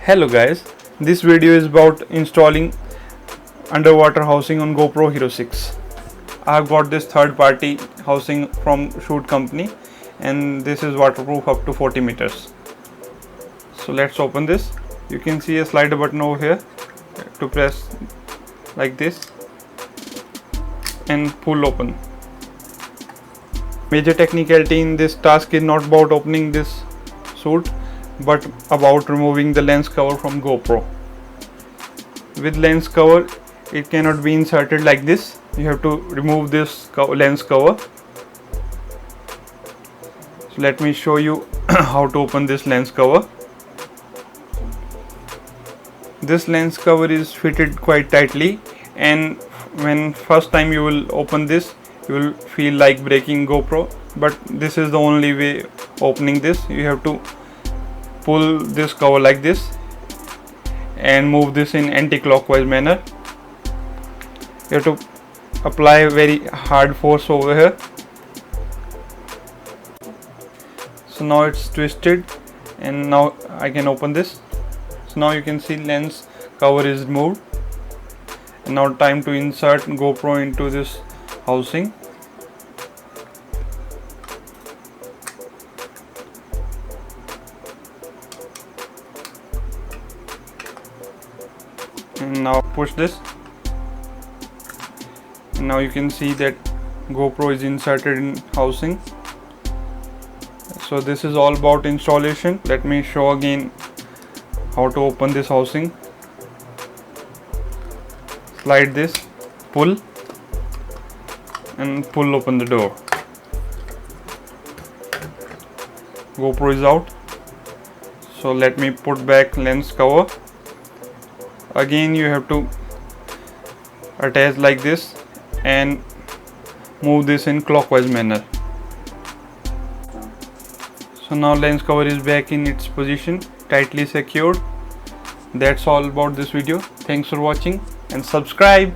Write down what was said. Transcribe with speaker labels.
Speaker 1: Hello guys, this video is about installing underwater housing on GoPro Hero 6. I have got this third party housing from Shoot company and this is waterproof up to 40 meters. So let's open this. You can see a slider button over here to press like this and pull open. Major technicality in this task is not about opening this suit but about removing the lens cover from GoPro. With lens cover it cannot be inserted like this. You have to remove this lens cover. So let me show you how to open this lens cover. This lens cover is fitted quite tightly, and when first time you will open this you will feel like breaking GoPro, but this is the only way opening this. You have to pull this cover like this and move this in anti-clockwise manner. You have to apply very hard force over here. So now it's twisted and now I can open this. So now you can see lens cover is removed, and now time to insert GoPro into this housing. And now push this. Now you can see that GoPro is inserted in housing. So this is all about installation. Let me show again how to open this housing. Slide this, pull and pull open the door. GoPro is out. So let me put back lens cover. Again you have to attach like this and move this in clockwise manner. So now lens cover is back in its position, tightly secured. That's all about this video. Thanks for watching and subscribe.